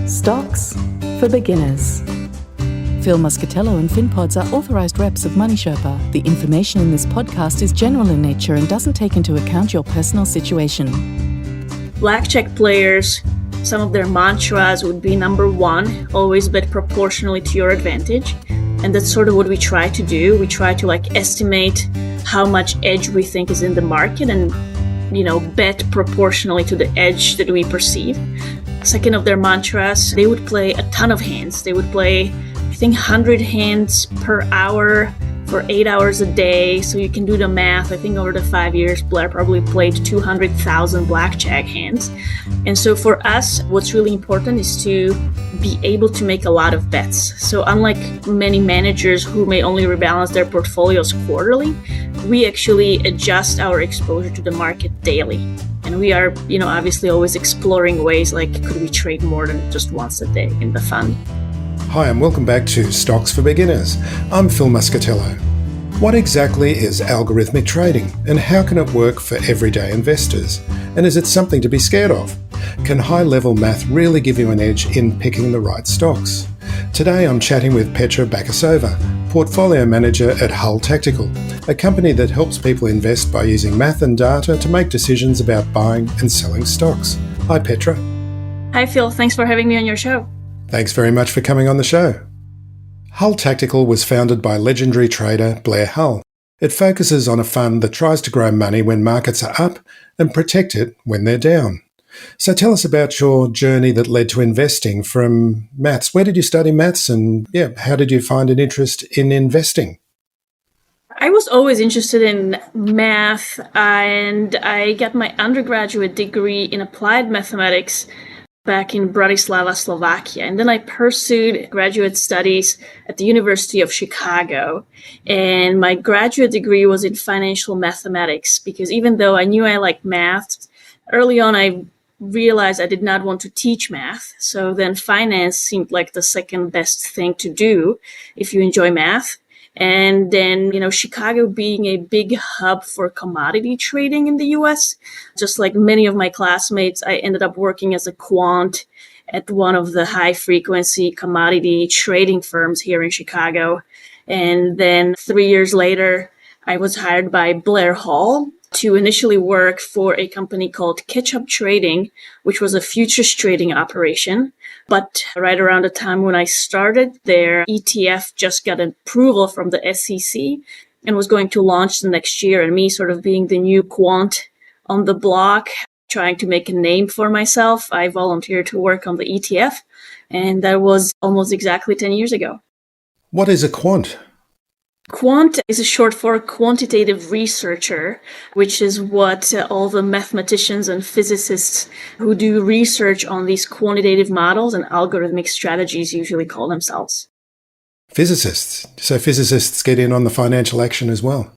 Stocks for beginners. Phil Muscatello and Finpods are authorised reps of Money Sherpa. The information in this podcast is general in nature and doesn't take into account your personal situation. Blackjack players, some of their mantras would be number one, always bet proportionally to your advantage. And that's sort of what we try to do. We try to estimate how much edge we think is in the market and, bet proportionally to the edge that we perceive. Second of their mantras, they would play a ton of hands. They would play, 100 hands per hour for 8 hours a day. So you can do the math. I think over the 5 years, Blair probably played 200,000 blackjack hands. And so for us, what's really important is to be able to make a lot of bets. So unlike many managers who may only rebalance their portfolios quarterly, we actually adjust our exposure to the market daily. And we are, obviously always exploring ways could we trade more than just once a day in the fund? Hi, and welcome back to Stocks for Beginners. I'm Phil Muscatello. What exactly is algorithmic trading, and how can it work for everyday investors? And is it something to be scared of? Can high-level math really give you an edge in picking the right stocks? Today I'm chatting with Petra Bakosova, Portfolio Manager at Hull Tactical, a company that helps people invest by using math and data to make decisions about buying and selling stocks. Hi Petra. Hi Phil, thanks for having me on your show. Thanks very much for coming on the show. Hull Tactical was founded by legendary trader Blair Hull. It focuses on a fund that tries to grow money when markets are up and protect it when they're down. So tell us about your journey that led to investing from maths. Where did you study maths and how did you find an interest in investing? I was always interested in math, and I got my undergraduate degree in applied mathematics back in Bratislava, Slovakia. And then I pursued graduate studies at the University of Chicago. And my graduate degree was in financial mathematics, because even though I knew I liked math, early on I realized I did not want to teach math. So then finance seemed like the second best thing to do if you enjoy math. And then, Chicago being a big hub for commodity trading in the US, just like many of my classmates, I ended up working as a quant at one of the high frequency commodity trading firms here in Chicago. And then 3 years later, I was hired by Blair Hull to initially work for a company called Catch-Up Trading, which was a futures trading operation. But right around the time when I started, their ETF just got approval from the SEC and was going to launch the next year. And me sort of being the new quant on the block, trying to make a name for myself, I volunteered to work on the ETF. And that was almost exactly 10 years ago. What is a quant? Quant is a short for quantitative researcher, which is what all the mathematicians and physicists who do research on these quantitative models and algorithmic strategies usually call themselves. Physicists. So physicists get in on the financial action as well.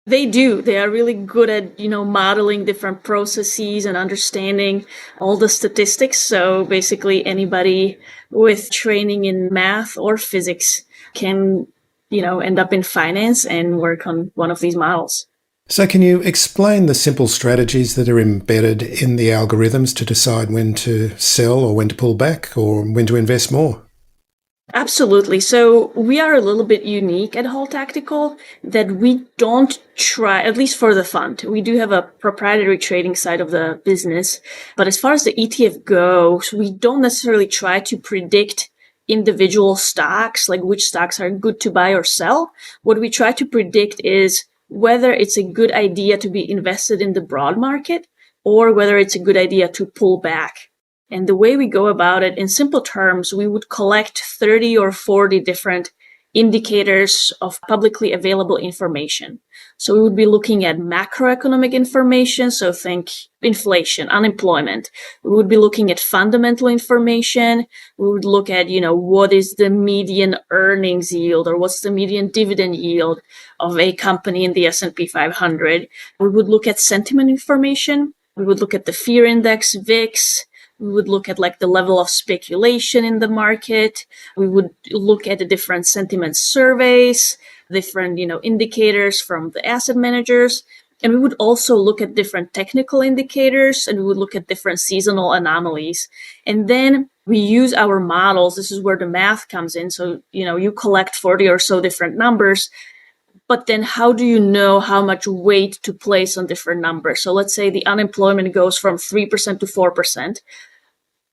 They do. They are really good at, modeling different processes and understanding all the statistics. So basically anybody with training in math or physics can end up in finance and work on one of these models. So can you explain the simple strategies that are embedded in the algorithms to decide when to sell or when to pull back or when to invest more? Absolutely. So we are a little bit unique at Hull Tactical that we don't try, at least for the fund. We do have a proprietary trading side of the business. But as far as the ETF goes, we don't necessarily try to predict individual stocks, like which stocks are good to buy or sell. What we try to predict is whether it's a good idea to be invested in the broad market or whether it's a good idea to pull back. And the way we go about it, in simple terms, we would collect 30 or 40 different indicators of publicly available information. So we would be looking at macroeconomic information. So think inflation, unemployment. We would be looking at fundamental information. We would look at, what is the median earnings yield or what's the median dividend yield of a company in the S&P 500. We would look at sentiment information. We would look at the fear index, VIX. We would look at the level of speculation in the market. We would look at the different sentiment surveys, different, indicators from the asset managers. And we would also look at different technical indicators, and we would look at different seasonal anomalies. And then we use our models. This is where the math comes in. So, you collect 40 or so different numbers, but then how do you know how much weight to place on different numbers? So let's say the unemployment goes from 3% to 4%.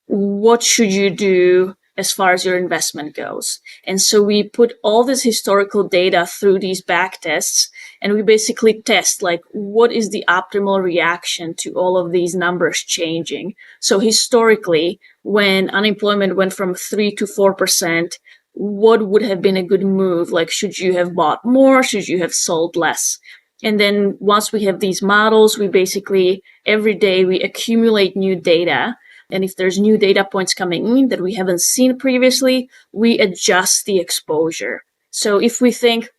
What should you do as far as your investment goes? And so we put all this historical data through these back tests, and we basically test what is the optimal reaction to all of these numbers changing. So historically, when unemployment went from 3 to 4%, what would have been a good move? Should you have bought more? Should you have sold less? And then once we have these models, we basically, every day we accumulate new data. And if there's new data points coming in that we haven't seen previously, we adjust the exposure. So if we think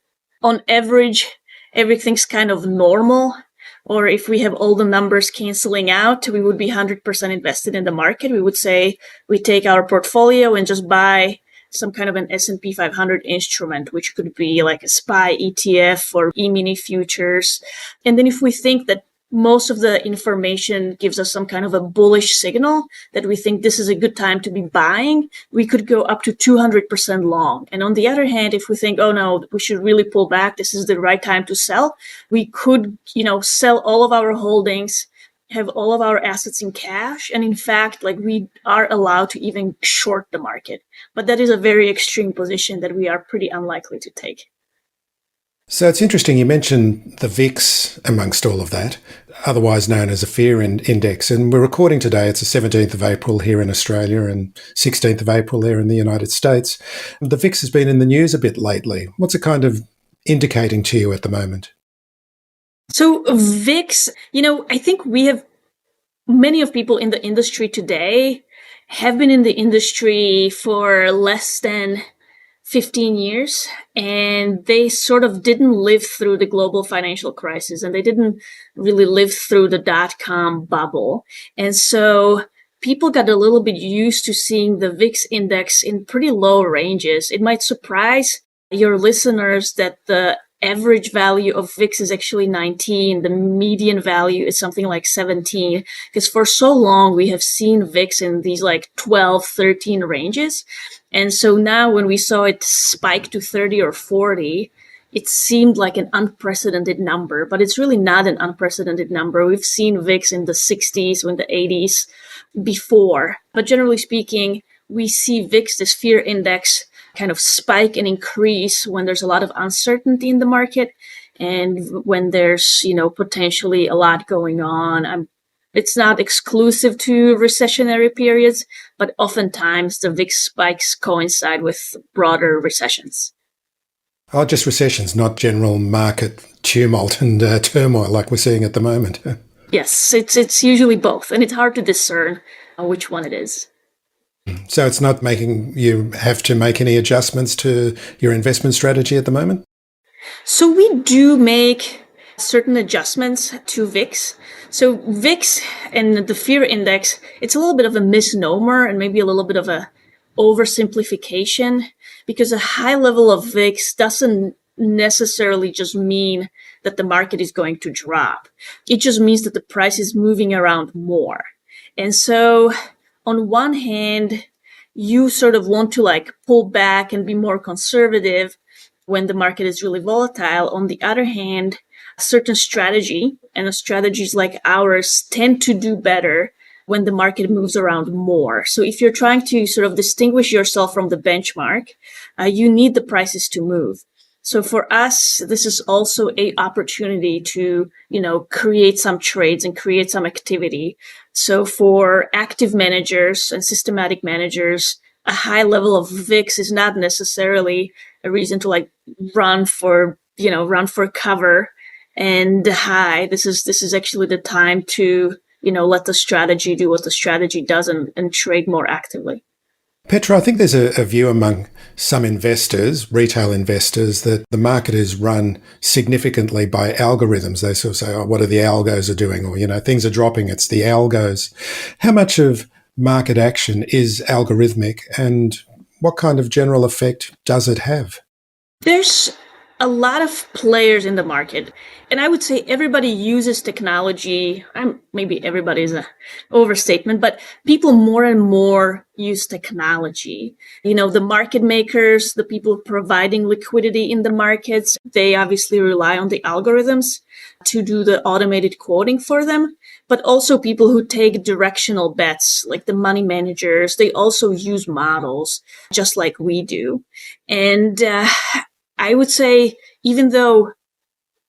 on average, everything's kind of normal, or if we have all the numbers canceling out, we would be 100% invested in the market. We would say we take our portfolio and just buy some kind of an S&P 500 instrument, which could be like a SPY ETF or E-mini futures. And then if we think that most of the information gives us some kind of a bullish signal that we think this is a good time to be buying, we could go up to 200% long. And on the other hand, if we think, oh no, we should really pull back, this is the right time to sell, we could, sell all of our holdings, have all of our assets in cash. And in fact, we are allowed to even short the market. But that is a very extreme position that we are pretty unlikely to take. So it's interesting, you mentioned the VIX amongst all of that, otherwise known as a fear index. And we're recording today, it's the 17th of April here in Australia and 16th of April there in the United States. The VIX has been in the news a bit lately. What's it kind of indicating to you at the moment? So VIX, I think many of people in the industry today have been in the industry for less than 15 years, and they sort of didn't live through the global financial crisis, and they didn't really live through the dot-com bubble. And so people got a little bit used to seeing the VIX index in pretty low ranges. It might surprise your listeners that the average value of VIX is actually 19. The median value is something like 17, because for so long we have seen VIX in these 12, 13 ranges. And so now when we saw it spike to 30 or 40, it seemed like an unprecedented number, but it's really not an unprecedented number. We've seen VIX in the 60s, in the 80s before. But generally speaking, we see VIX, this fear index, kind of spike and increase when there's a lot of uncertainty in the market and when there's, potentially a lot going on. It's not exclusive to recessionary periods, but oftentimes the VIX spikes coincide with broader recessions. Oh, just recessions, not general market tumult and turmoil like we're seeing at the moment. Yes, it's usually both, and it's hard to discern which one it is. So it's not making you have to make any adjustments to your investment strategy at the moment? So we do make certain adjustments to VIX. So VIX and the fear index, it's a little bit of a misnomer and maybe a little bit of a oversimplification, because a high level of VIX doesn't necessarily just mean that the market is going to drop. It just means that the price is moving around more. And so on one hand, you sort of want to pull back and be more conservative when the market is really volatile. On the other hand, a certain strategy and strategies like ours tend to do better when the market moves around more. So if you're trying to sort of distinguish yourself from the benchmark, you need the prices to move. So for us, this is also an opportunity to, create some trades and create some activity. So for active managers and systematic managers, a high level of VIX is not necessarily a reason to run for cover and high. This is actually the time to, let the strategy do what the strategy does and trade more actively. Petra, I think there's a view among some investors, retail investors, that the market is run significantly by algorithms. They sort of say, oh, what are the algos are doing? Or, things are dropping, it's the algos. How much of market action is algorithmic and what kind of general effect does it have? There's a lot of players in the market, and I would say everybody uses technology. Maybe everybody is an overstatement, but people more and more use technology. The market makers, the people providing liquidity in the markets, they obviously rely on the algorithms to do the automated quoting for them. But also people who take directional bets, like the money managers, they also use models just like we do. And I would say, even though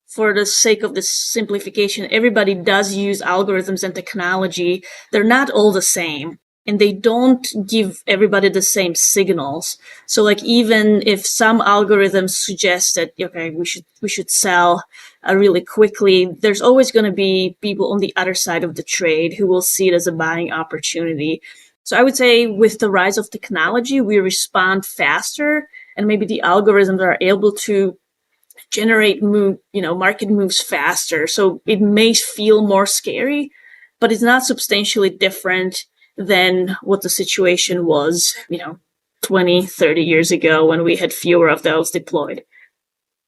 for the sake of this simplification, everybody does use algorithms and technology, they're not all the same. And they don't give everybody the same signals. So like, even if some algorithms suggest that, okay, we should sell really quickly, there's always going to be people on the other side of the trade who will see it as a buying opportunity. So I would say with the rise of technology, we respond faster, and maybe the algorithms are able to generate market moves faster. So it may feel more scary, but it's not substantially different than what the situation was, 20, 30 years ago when we had fewer of those deployed.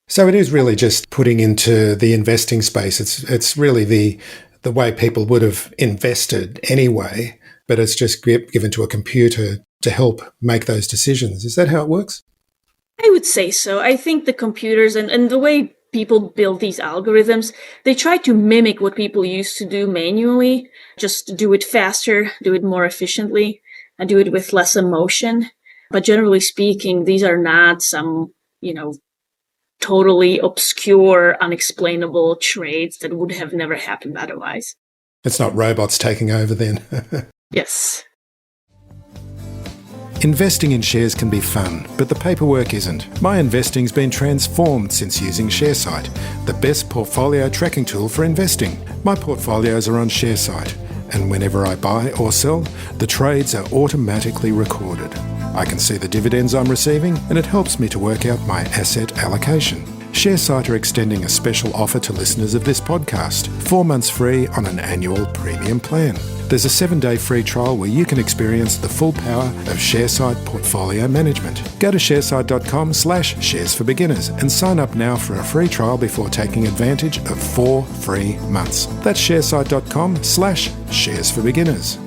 So it is really just putting into the investing space. It's really the way people would have invested anyway, but it's just given to a computer to help make those decisions. Is that how it works? I would say so. I think the computers and the way people build these algorithms, they try to mimic what people used to do manually, just do it faster, do it more efficiently, and do it with less emotion. But generally speaking, these are not some, totally obscure, unexplainable trades that would have never happened otherwise. It's not robots taking over then. Yes. Investing in shares can be fun, but the paperwork isn't. My investing's been transformed since using ShareSite, the best portfolio tracking tool for investing. My portfolios are on ShareSite, and whenever I buy or sell, the trades are automatically recorded. I can see the dividends I'm receiving, and it helps me to work out my asset allocation. ShareSite are extending a special offer to listeners of this podcast, 4 months free on an annual premium plan. There's a 7-day free trial where you can experience the full power of ShareSite portfolio management. Go to sharesite.com/shares for beginners and sign up now for a free trial before taking advantage of 4 free months. That's sharesite.com/shares for beginners.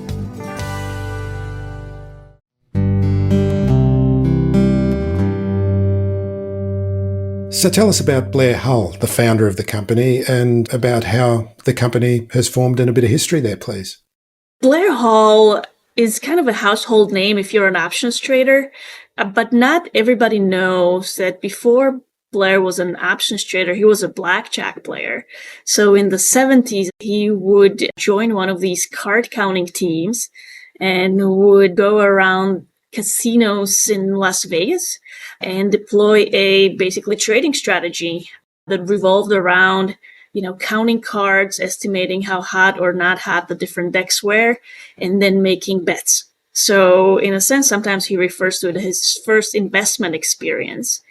So tell us about Blair Hull, the founder of the company, and about how the company has formed and a bit of history there, please. Blair Hull is kind of a household name if you're an options trader, but not everybody knows that before Blair was an options trader, he was a blackjack player. So in the 70s, he would join one of these card counting teams and would go around casinos in Las Vegas and deploy a basically trading strategy that revolved around, counting cards, estimating how hot or not hot the different decks were, and then making bets. So in a sense, sometimes he refers to it as his first investment experience.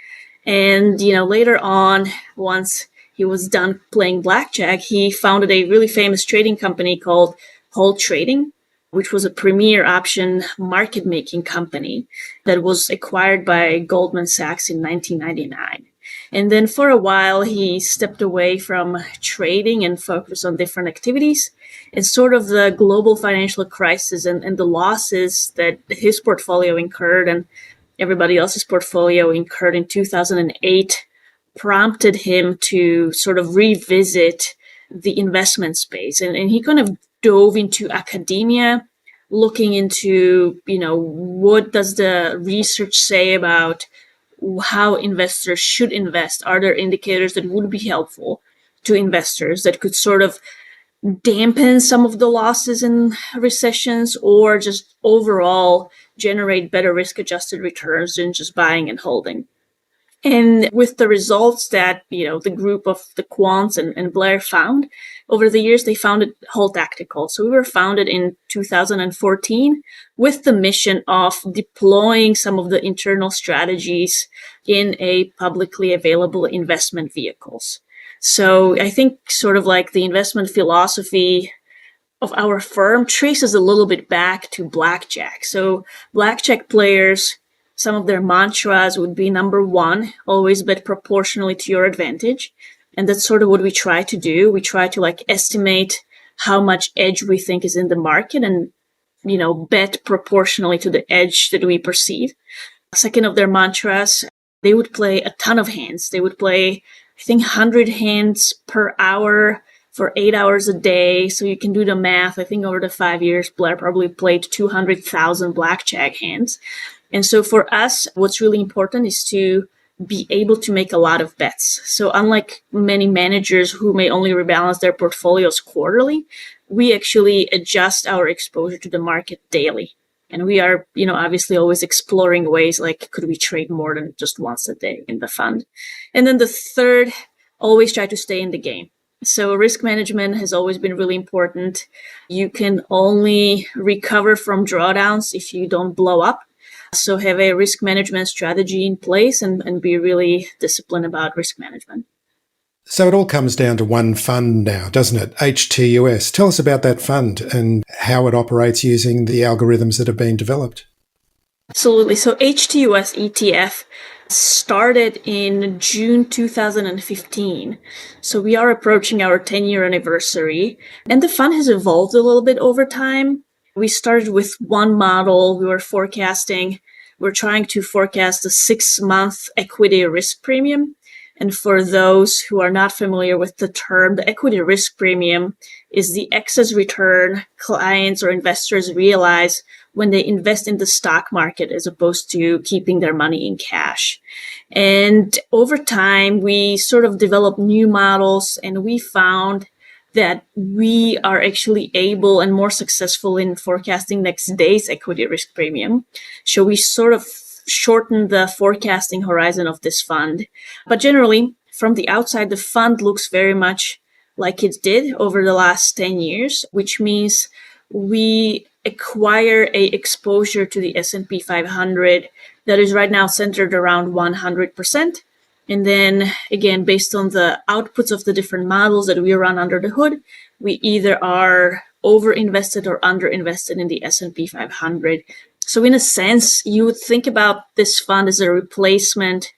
And, later on, once he was done playing blackjack, he founded a really famous trading company called Hull Trading, which was a premier option market making company that was acquired by Goldman Sachs in 1999. And then for a while, he stepped away from trading and focused on different activities. And sort of the global financial crisis and the losses that his portfolio incurred and everybody else's portfolio incurred in 2008 prompted him to sort of revisit the investment space. And he kind of dove into academia, looking into, what does the research say about how investors should invest? Are there indicators that would be helpful to investors that could sort of dampen some of the losses in recessions, or just overall generate better risk-adjusted returns than just buying and holding? And with the results that, the group of the quants and Blair found over the years, they founded Hull Tactical. So we were founded in 2014 with the mission of deploying some of the internal strategies in a publicly available investment vehicles. So I think sort of like the investment philosophy of our firm traces a little bit back to blackjack. So blackjack players some of their mantras would be, number one, always bet proportionally to your advantage. And that's sort of what we try to do. We try to estimate how much edge we think is in the market and, bet proportionally to the edge that we perceive. Second of their mantras, they would play a ton of hands. They would play, I think, 100 hands per hour for 8 hours a day. So you can do the math. I think over the 5 years, Blair probably played 200,000 blackjack hands. And so for us, what's really important is to be able to make a lot of bets. So unlike many managers who may only rebalance their portfolios quarterly, we actually adjust our exposure to the market daily. And we are, obviously always exploring ways could we trade more than just once a day in the fund? And then the third, always try to stay in the game. So risk management has always been really important. You can only recover from drawdowns if you don't blow up. So have a risk management strategy in place and be really disciplined about risk management. So it all comes down to one fund now, doesn't it? HTUS. Tell us about that fund and how it operates using the algorithms that have been developed. Absolutely. So HTUS ETF started in June 2015. So we are approaching our 10-year anniversary. And the fund has evolved a little bit over time. We started with one model. We're trying to forecast the 6-month equity risk premium. And for those who are not familiar with the term, the equity risk premium is the excess return clients or investors realize when they invest in the stock market as opposed to keeping their money in cash. And over time, we sort of developed new models, and we found that we are actually able and more successful in forecasting next day's equity risk premium. So we sort of shorten the forecasting horizon of this fund. But generally, from the outside, the fund looks very much like it did over the last 10 years, which means we acquire a exposure to the S&P 500 that is right now centered around 100%. And then again, based on the outputs of the different models that we run under the hood, we either are over-invested or under-invested in the S&P 500. So in a sense, you would think about this fund as a replacement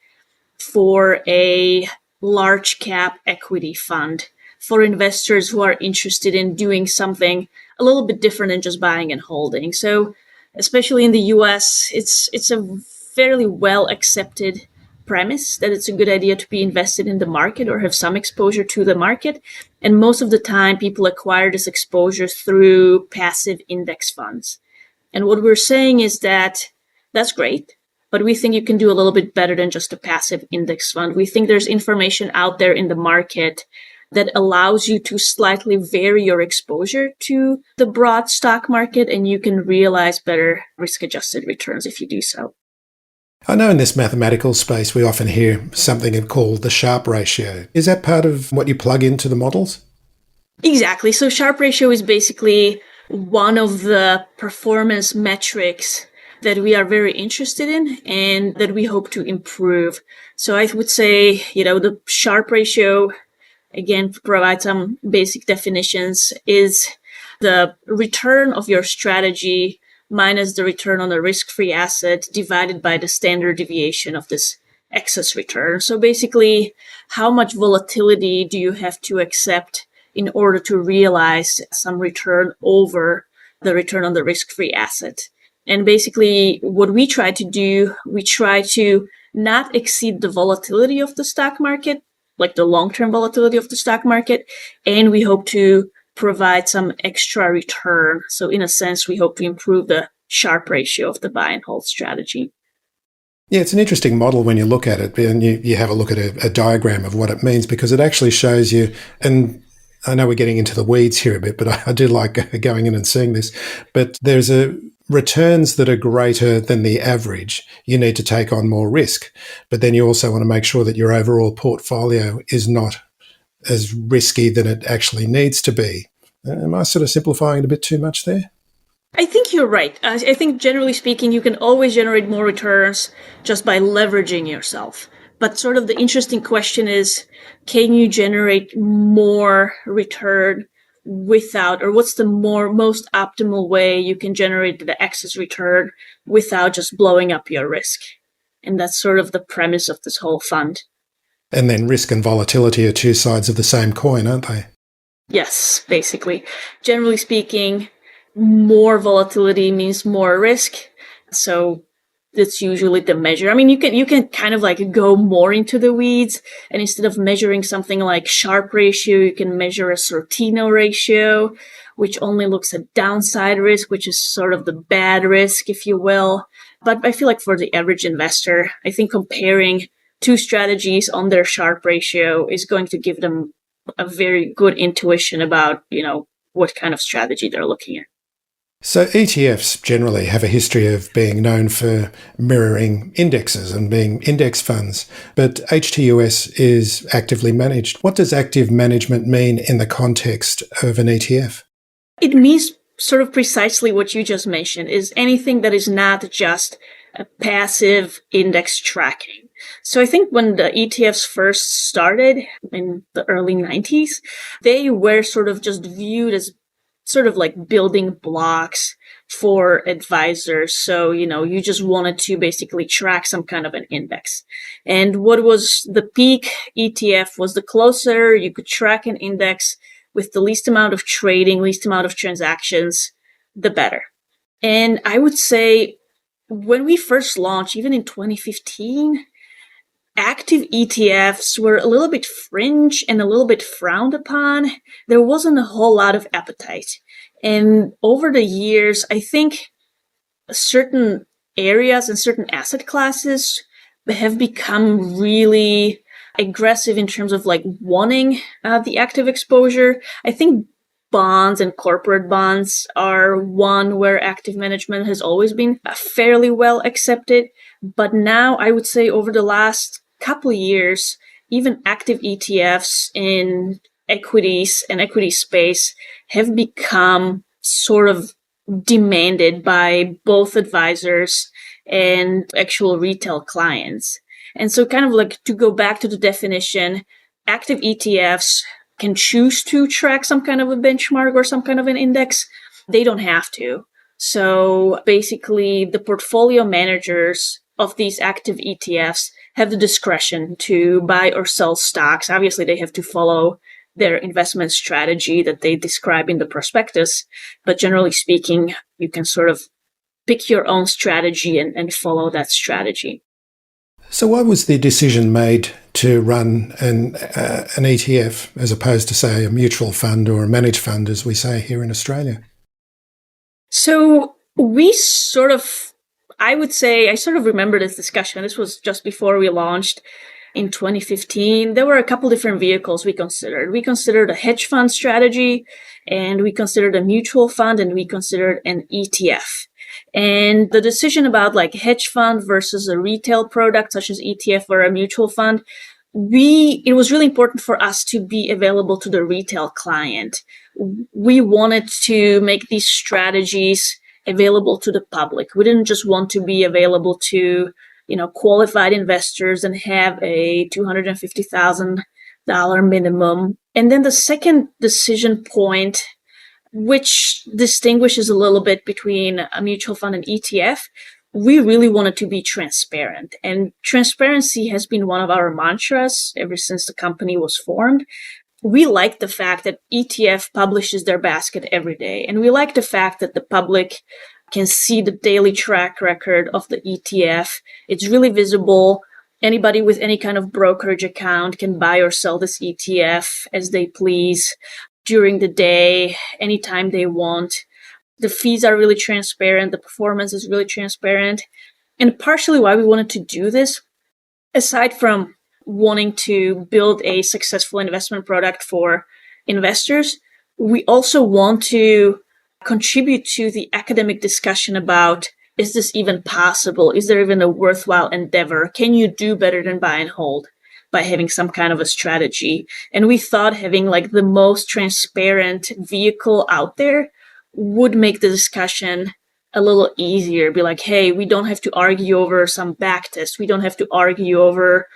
for a large cap equity fund for investors who are interested in doing something a little bit different than just buying and holding. So especially in the US, it's a fairly well accepted premise that it's a good idea to be invested in the market or have some exposure to the market. And most of the time, people acquire this exposure through passive index funds. And what we're saying is that that's great, but we think you can do a little bit better than just a passive index fund. We think there's information out there in the market that allows you to slightly vary your exposure to the broad stock market, and you can realize better risk-adjusted returns if you do so. I know in this mathematical space we often hear something called the Sharpe ratio. Is that part of what you plug into the models? Exactly. So Sharpe ratio is basically one of the performance metrics that we are very interested in and that we hope to improve. So I would say, the Sharpe ratio, again, to provide some basic definitions, is the return of your strategy minus the return on the risk-free asset divided by the standard deviation of this excess return. So basically, how much volatility do you have to accept in order to realize some return over the return on the risk-free asset? And basically, what we try to do, we try to not exceed the volatility of the stock market, like the long-term volatility of the stock market, and we hope to provide some extra return. So in a sense, we hope to improve the Sharpe ratio of the buy and hold strategy. Yeah, it's an interesting model when you look at it, and you have a look at a diagram of what it means, because it actually shows you, and I know we're getting into the weeds here a bit, but I do like going in and seeing this, but there's returns that are greater than the average. You need to take on more risk, but then you also want to make sure that your overall portfolio is not as risky than it actually needs to be. Am I sort of simplifying it a bit too much there? I think you're right. I think generally speaking, you can always generate more returns just by leveraging yourself. But sort of the interesting question is, can you generate more return without, or what's the most optimal way you can generate the excess return without just blowing up your risk. And that's sort of the premise of this whole fund. And then risk and volatility are two sides of the same coin, aren't they? Yes, basically. Generally speaking, more volatility means more risk. So that's usually the measure. I mean, you can kind of like go more into the weeds, and instead of measuring something like Sharpe ratio, you can measure a Sortino ratio, which only looks at downside risk, which is sort of the bad risk, if you will. But I feel like for the average investor, I think comparing two strategies on their Sharpe ratio is going to give them a very good intuition about, what kind of strategy they're looking at. So ETFs generally have a history of being known for mirroring indexes and being index funds, but HTUS is actively managed. What does active management mean in the context of an ETF? It means sort of precisely what you just mentioned, is anything that is not just a passive index tracking. So I think when the ETFs first started in the early 90s, they were sort of just viewed as sort of like building blocks for advisors. So, you just wanted to basically track some kind of an index. And what was the peak ETF was the closer you could track an index with the least amount of trading, least amount of transactions, the better. And I would say when we first launched, even in 2015, active ETFs were a little bit fringe and a little bit frowned upon. There wasn't a whole lot of appetite. And over the years, I think certain areas and certain asset classes have become really aggressive in terms of like wanting the active exposure. I think bonds and corporate bonds are one where active management has always been fairly well accepted. But now I would say over the last couple of years, even active ETFs in equities and equity space have become sort of demanded by both advisors and actual retail clients. And so kind of like to go back to the definition, active ETFs can choose to track some kind of a benchmark or some kind of an index. They don't have to. So basically the portfolio managers of these active ETFs have the discretion to buy or sell stocks. Obviously, they have to follow their investment strategy that they describe in the prospectus. But generally speaking, you can sort of pick your own strategy and follow that strategy. So why was the decision made to run an ETF as opposed to, say, a mutual fund or a managed fund, as we say here in Australia? So I would say, I sort of remember this discussion. This was just before we launched in 2015. There were a couple different vehicles we considered. We considered a hedge fund strategy, and we considered a mutual fund, and we considered an ETF. And the decision about like hedge fund versus a retail product such as ETF or a mutual fund, it was really important for us to be available to the retail client. We wanted to make these strategies available to the public. We didn't just want to be available to, qualified investors and have a $250,000 minimum. And then the second decision point, which distinguishes a little bit between a mutual fund and ETF, we really wanted to be transparent. And transparency has been one of our mantras ever since the company was formed. We like the fact that ETF publishes their basket every day. And we like the fact that the public can see the daily track record of the ETF. It's really visible. Anybody with any kind of brokerage account can buy or sell this ETF as they please during the day, anytime they want. The fees are really transparent. The performance is really transparent. And partially why we wanted to do this, aside from wanting to build a successful investment product for investors, we also want to contribute to the academic discussion about, is this even possible? Is there even a worthwhile endeavor? Can you do better than buy and hold by having some kind of a strategy? And we thought having like the most transparent vehicle out there would make the discussion a little easier. Be like, hey, we don't have to argue over some backtest. We don't have to argue over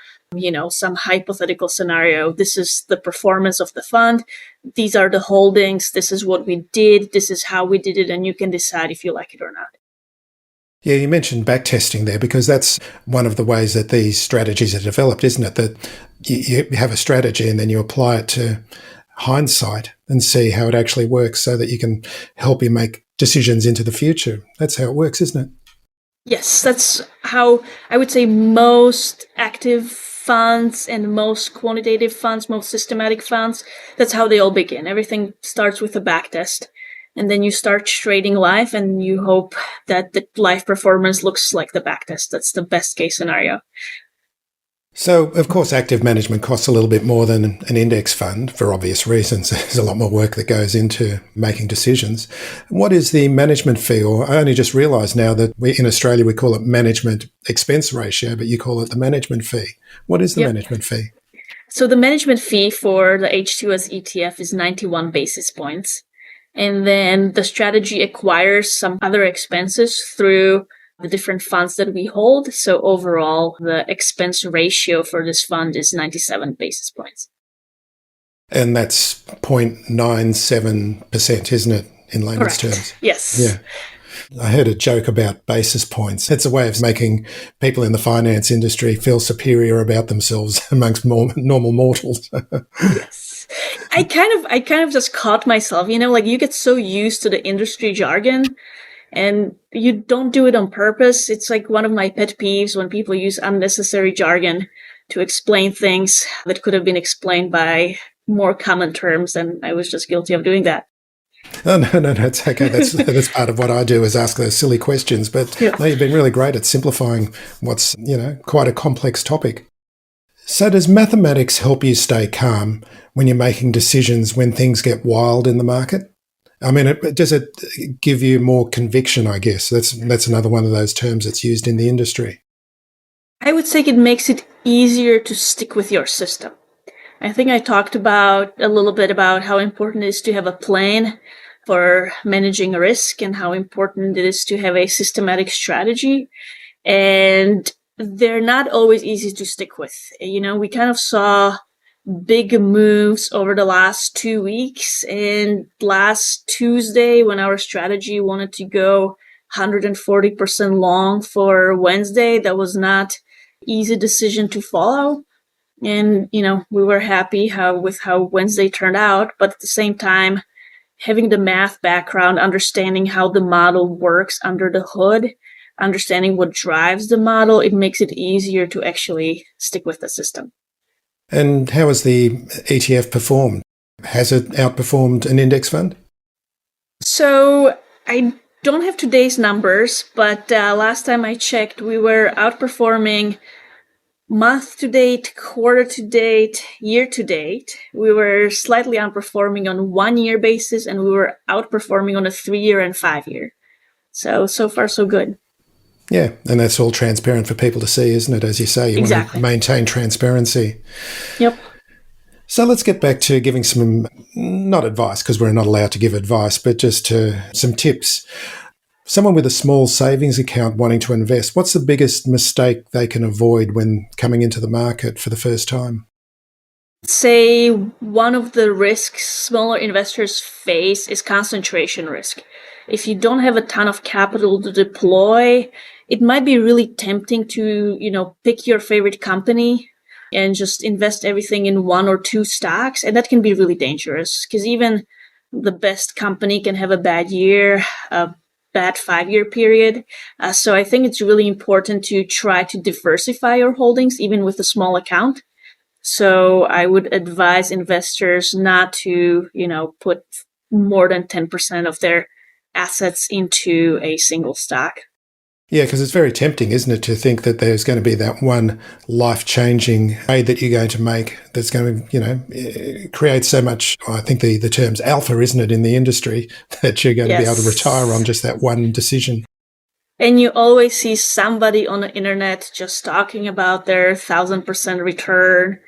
some hypothetical scenario. This is the performance of the fund. These are the holdings. This is what we did. This is how we did it. And you can decide if you like it or not. Yeah, you mentioned backtesting there because that's one of the ways that these strategies are developed, isn't it? That you have a strategy and then you apply it to hindsight and see how it actually works so that you can help you make decisions into the future. That's how it works, isn't it? Yes, that's how I would say most active funds and most quantitative funds, most systematic funds, that's how they all begin. Everything starts with a backtest. And then you start trading live and you hope that the live performance looks like the backtest. That's the best case scenario. So, of course, active management costs a little bit more than an index fund for obvious reasons. There's a lot more work that goes into making decisions. What is the management fee? Or I only just realised now that in Australia we call it management expense ratio, but you call it the management fee. What is the management fee? So the management fee for the H2S ETF is 91 basis points. And then the strategy acquires some other expenses through the different funds that we hold. So overall, the expense ratio for this fund is 97 basis points. And that's 0.97%, isn't it, in layman's terms? Yes. Yeah. I heard a joke about basis points. It's a way of making people in the finance industry feel superior about themselves amongst normal mortals. Yes. I kind of just caught myself, like you get so used to the industry jargon and you don't do it on purpose. It's like one of my pet peeves when people use unnecessary jargon to explain things that could have been explained by more common terms, and I was just guilty of doing that. Oh, no, it's okay. That's part of what I do is ask those silly questions. But no, you've been really great at simplifying what's, quite a complex topic. So does mathematics help you stay calm when you're making decisions when things get wild in the market? I mean, does it give you more conviction, I guess? That's another one of those terms that's used in the industry. I would say it makes it easier to stick with your system. I think I talked a little bit about how important it is to have a plan for managing risk and how important it is to have a systematic strategy. And they're not always easy to stick with. We kind of saw big moves over the last 2 weeks. And last Tuesday, when our strategy wanted to go 140% long for Wednesday, that was not easy decision to follow. And, we were happy with how Wednesday turned out. But at the same time, having the math background, understanding how the model works under the hood, understanding what drives the model, it makes it easier to actually stick with the system. And how has the ETF performed? Has it outperformed an index fund? So I don't have today's numbers, but last time I checked, we were outperforming month to date, quarter to date, year to date. We were slightly outperforming on 1 year basis, and we were outperforming on a 3-year and 5-year. So far, so good. Yeah, and that's all transparent for people to see, isn't it? As you say, you want to maintain transparency. Yep. So let's get back to giving some, not advice, because we're not allowed to give advice, but just some tips. Someone with a small savings account wanting to invest, what's the biggest mistake they can avoid when coming into the market for the first time? Say one of the risks smaller investors face is concentration risk. If you don't have a ton of capital to deploy, it might be really tempting to, pick your favorite company and just invest everything in 1 or 2 stocks. And that can be really dangerous because even the best company can have a bad year, a bad 5-year period. So I think it's really important to try to diversify your holdings, even with a small account. So I would advise investors not to, put more than 10% of their assets into a single stock. Yeah, because it's very tempting, isn't it, to think that there's going to be that one life-changing trade that you're going to make that's going to, create so much, I think the term's alpha, isn't it, in the industry, that you're going to be able to retire on just that one decision. And you always see somebody on the internet just talking about their 1,000% return,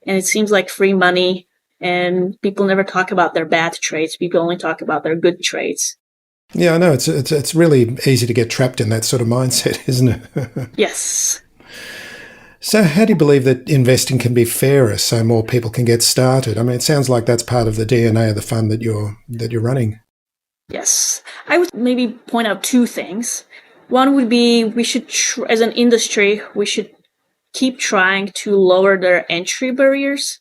and it seems like free money, and people never talk about their bad trades. People only talk about their good trades. Yeah, I know. It's really easy to get trapped in that sort of mindset, isn't it? Yes. So how do you believe that investing can be fairer so more people can get started? I mean, it sounds like that's part of the DNA of the fund that you're running. Yes. I would maybe point out 2 things. One would be we should, as an industry, we should keep trying to lower their entry barriers.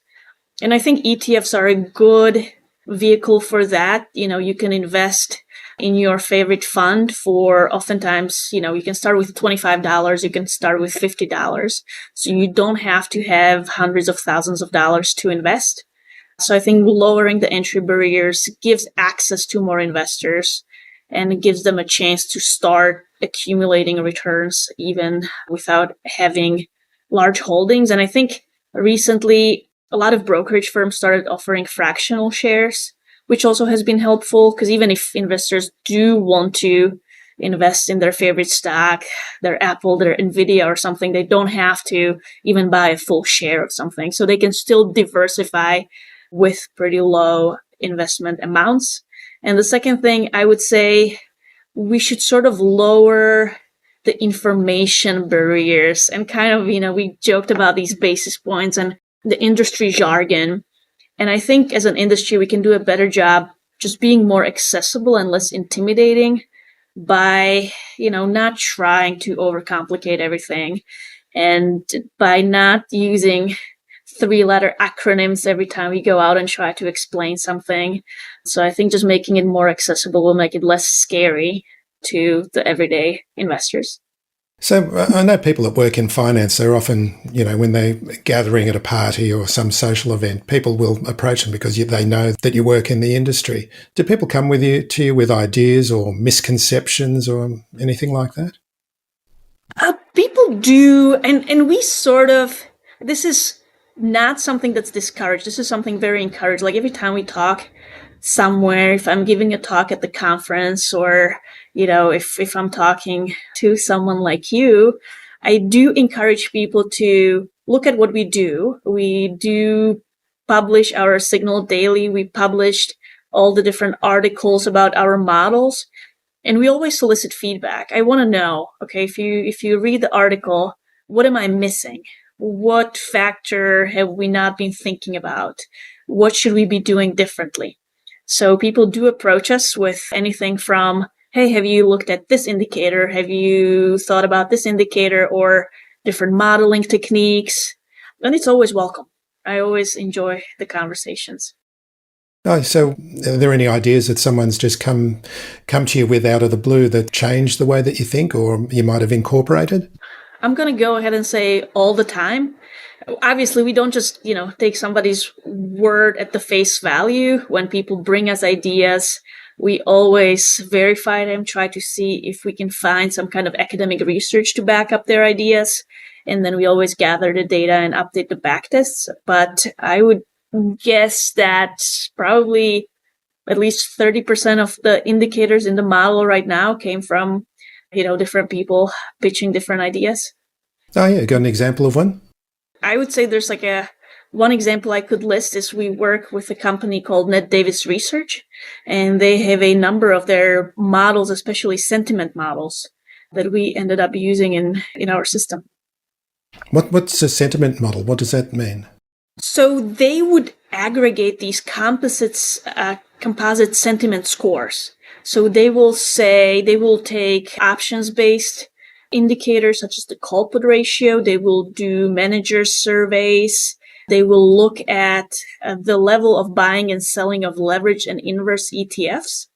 And I think ETFs are a good vehicle for that. You can invest in your favorite fund for oftentimes, you can start with $25, you can start with $50. So you don't have to have hundreds of thousands of dollars to invest. So I think lowering the entry barriers gives access to more investors and it gives them a chance to start accumulating returns even without having large holdings. And I think recently a lot of brokerage firms started offering fractional shares, which also has been helpful because even if investors do want to invest in their favorite stock, their Apple, their Nvidia or something, they don't have to even buy a full share of something. So they can still diversify with pretty low investment amounts. And the second thing I would say, we should sort of lower the information barriers and kind of, we joked about these basis points and the industry jargon. And I think as an industry, we can do a better job just being more accessible and less intimidating by, not trying to overcomplicate everything and by not using 3-letter acronyms every time we go out and try to explain something. So I think just making it more accessible will make it less scary to the everyday investors. So I know people that work in finance, they're often, when they're gathering at a party or some social event, people will approach them because they know that you work in the industry. Do people come to you with ideas or misconceptions or anything like that? People do, and we sort of, this is not something that's discouraged. This is something very encouraged. Like every time we talk somewhere, if I'm giving a talk at the conference or, if I'm talking to someone like you, I do encourage people to look at what we do. We do publish our signal daily. We published all the different articles about our models. And we always solicit feedback. I want to know, okay, if you read the article, what am I missing? What factor have we not been thinking about? What should we be doing differently? So people do approach us with anything from, hey, have you looked at this indicator? Have you thought about this indicator or different modeling techniques? And it's always welcome. I always enjoy the conversations. Oh, so are there any ideas that someone's just come to you with out of the blue that changed the way that you think or you might have incorporated? I'm going to go ahead and say all the time. Obviously, we don't just, take somebody's word at the face value. When people bring us ideas, we always verify them, try to see if we can find some kind of academic research to back up their ideas. And then we always gather the data and update the backtests. But I would guess that probably at least 30% of the indicators in the model right now came from, different people pitching different ideas. Oh, yeah. Got an example of one? I would say there's one example I could list is we work with a company called Ned Davis Research, and they have a number of their models, especially sentiment models, that we ended up using in our system. What's a sentiment model? What does that mean? So they would aggregate these composite sentiment scores. So they will take options-based indicators such as the call-put ratio. They will do manager surveys. They will look at the level of buying and selling of leverage and inverse ETFs.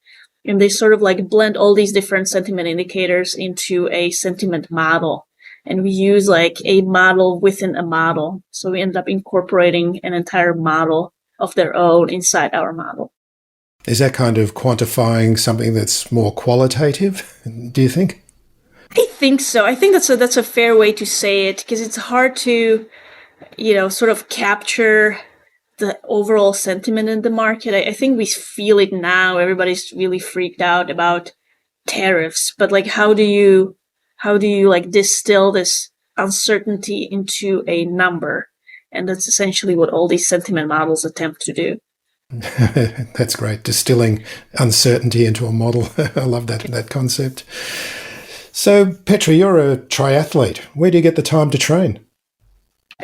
And they sort of blend all these different sentiment indicators into a sentiment model. And we use a model within a model. So we end up incorporating an entire model of their own inside our model. Is that kind of quantifying something that's more qualitative, do you think? I think so. I think that's a fair way to say it because it's hard to, sort of capture the overall sentiment in the market. I think we feel it now. Everybody's really freaked out about tariffs, but how do you distill this uncertainty into a number? And that's essentially what all these sentiment models attempt to do. That's great. Distilling uncertainty into a model. I love that concept. So, Petra, you're a triathlete. Where do you get the time to train?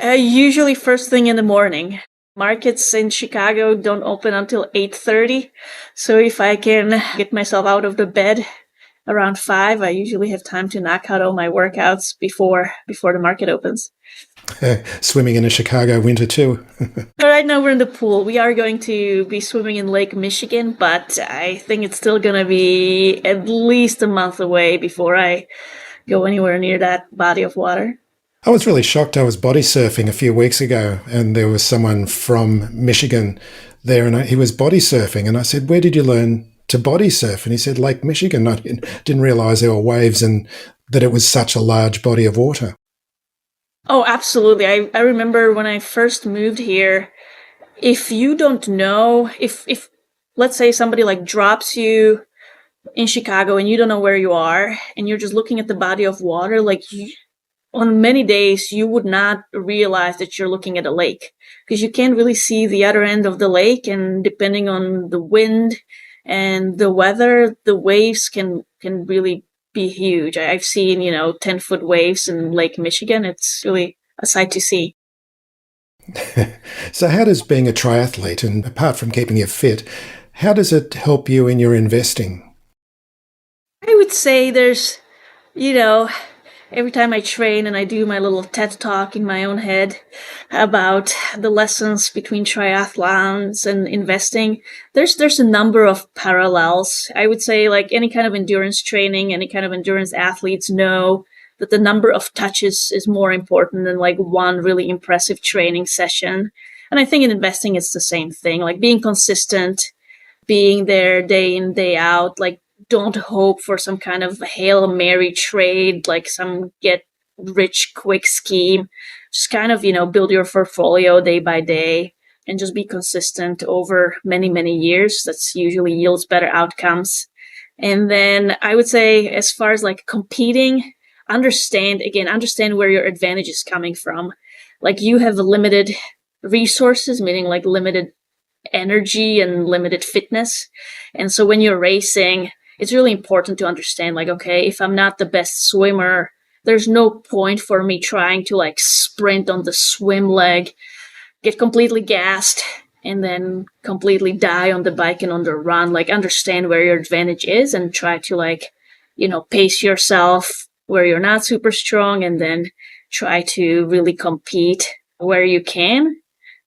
Usually first thing in the morning. Markets in Chicago don't open until 8:30. So if I can get myself out of the bed around 5, I usually have time to knock out all my workouts before the market opens. Swimming in a Chicago winter too. Right now we're in the pool. We are going to be swimming in Lake Michigan, but I think it's still going to be at least a month away before I go anywhere near that body of water. I was really shocked. I was body surfing a few weeks ago and there was someone from Michigan there and he was body surfing. And I said, "Where did you learn to body surf?" And he said, "Lake Michigan." I didn't realize there were waves and that it was such a large body of water. Oh, absolutely. I remember when I first moved here, if you don't know, if let's say somebody like drops you in Chicago and you don't know where you are and you're just looking at the body of water, like on many days you would not realize that you're looking at a lake because you can't really see the other end of the lake, and depending on the wind and the weather, the waves can really be huge. I've seen 10-foot waves in Lake Michigan. It's really a sight to see. So how does being a triathlete, and apart from keeping you fit, how does it help you in your investing? I would say there's, every time I train and I do my little TED talk in my own head about the lessons between triathlons and investing, there's a number of parallels. I would say like any kind of endurance training, any kind of endurance athletes know that the number of touches is more important than like one really impressive training session. And I think in investing, it's the same thing, like being consistent, being there day in, day out, like don't hope for some kind of Hail Mary trade, like some get rich quick scheme. Just kind of, build your portfolio day by day and just be consistent over many, many years. That's usually yields better outcomes. And then I would say as far as like competing, understand where your advantage is coming from. Like you have limited resources, meaning like limited energy and limited fitness. And so when you're racing, it's really important to understand, like, okay, if I'm not the best swimmer, there's no point for me trying to like sprint on the swim leg, get completely gassed, and then completely die on the bike and on the run. Like understand where your advantage is and try to like, pace yourself where you're not super strong, and then try to really compete where you can.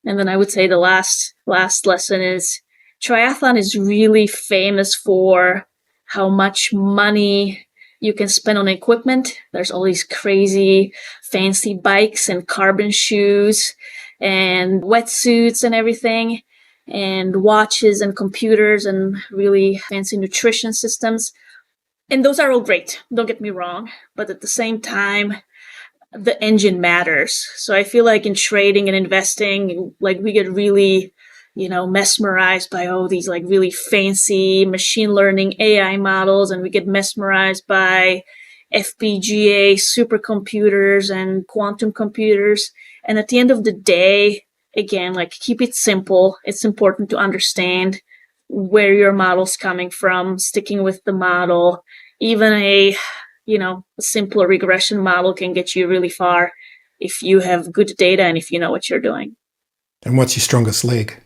And then I would say the last lesson is triathlon is really famous for how much money you can spend on equipment. There's all these crazy fancy bikes and carbon shoes and wetsuits and everything, and watches and computers and really fancy nutrition systems. And those are all great, don't get me wrong. But at the same time, the engine matters. So I feel like in trading and investing, like we get really, mesmerized by these like really fancy machine learning AI models, and we get mesmerized by FPGA supercomputers and quantum computers. And at the end of the day, again, like keep it simple. It's important to understand where your model's coming from, sticking with the model. Even a simpler regression model can get you really far if you have good data and if you know what you're doing. And what's your strongest leg?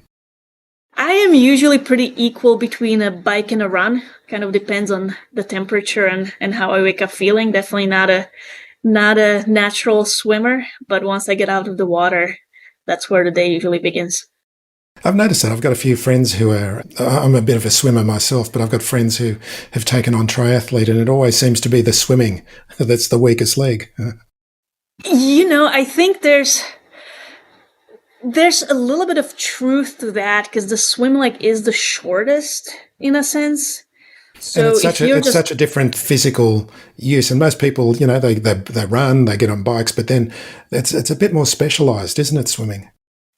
I am usually pretty equal between a bike and a run. Kind of depends on the temperature and how I wake up feeling. Definitely not a natural swimmer, but once I get out of the water, that's where the day usually begins. I've noticed that. I've got a few friends I'm a bit of a swimmer myself, but I've got friends who have taken on triathlete, and it always seems to be the swimming that's the weakest leg. I think there's a little bit of truth to that because the swim leg is the shortest in a sense. So and it's such a different physical use, and most people, they run, they get on bikes, but then it's a bit more specialized, isn't it?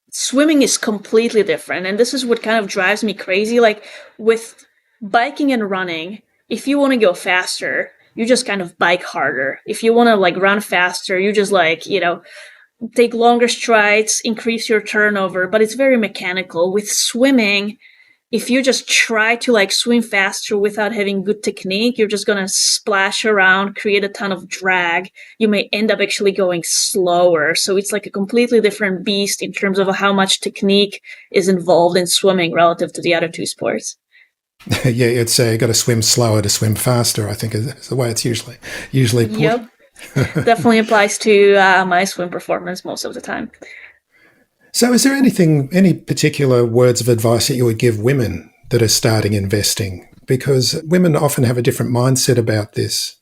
Swimming is completely different, and this is what kind of drives me crazy. Like with biking and running, if you want to go faster, you just kind of bike harder. If you want to like run faster, you just like, take longer strides, increase your turnover, but it's very mechanical. With swimming, if you just try to like swim faster without having good technique, you're just going to splash around, create a ton of drag. You may end up actually going slower. So it's like a completely different beast in terms of how much technique is involved in swimming relative to the other two sports. Yeah, you'd say you got to swim slower to swim faster, I think is the way it's usually put. Yep. Definitely applies to my swim performance most of the time. So is there any particular words of advice that you would give women that are starting investing? Because women often have a different mindset about this.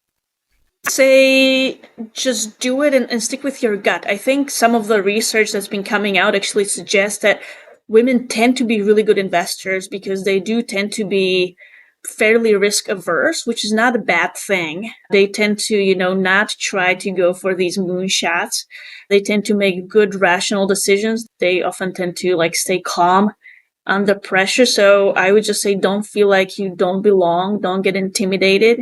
Say just do it and stick with your gut. I think some of the research that's been coming out actually suggests that women tend to be really good investors because they do tend to be fairly risk averse, which is not a bad thing. They tend to, not try to go for these moonshots. They tend to make good, rational decisions. They often tend to stay calm under pressure. So I would just say don't feel like you don't belong. Don't get intimidated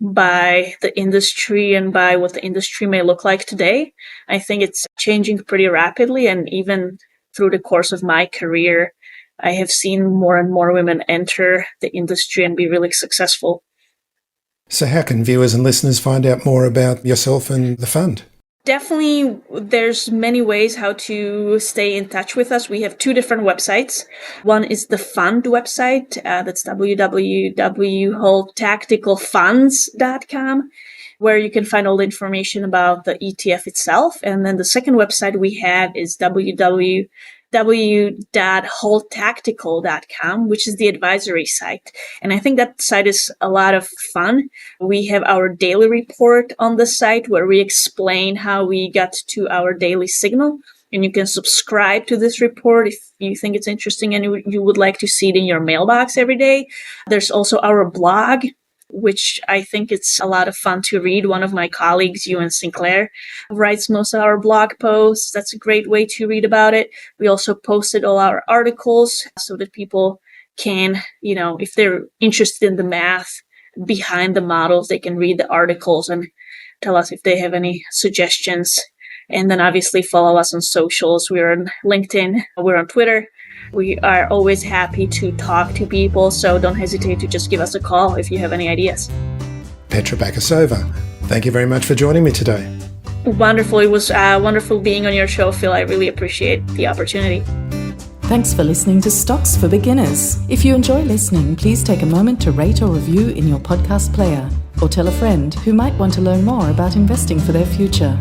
by the industry and by what the industry may look like today. I think it's changing pretty rapidly. And even through the course of my career, I have seen more and more women enter the industry and be really successful. So how can viewers and listeners find out more about yourself and the fund? Definitely, there's many ways how to stay in touch with us. We have two different websites. One is the fund website. That's www.holdtacticalfunds.com, where you can find all the information about the ETF itself. And then the second website we have is www.holdtactical.com, which is the advisory site. And I think that site is a lot of fun. We have our daily report on the site where we explain how we got to our daily signal. And you can subscribe to this report if you think it's interesting and you would like to see it in your mailbox every day. There's also our blog, which I think it's a lot of fun to read. One of my colleagues, Ewan Sinclair, writes most of our blog posts. That's a great way to read about it. We also posted all our articles so that people can, if they're interested in the math behind the models, they can read the articles and tell us if they have any suggestions. And then obviously follow us on socials. We're on LinkedIn. We're on Twitter. We are always happy to talk to people, so don't hesitate to just give us a call if you have any ideas. Petra Bakosova, thank you very much for joining me today. Wonderful. It was wonderful being on your show, Phil. I really appreciate the opportunity. Thanks for listening to Stocks for Beginners. If you enjoy listening, please take a moment to rate or review in your podcast player, or tell a friend who might want to learn more about investing for their future.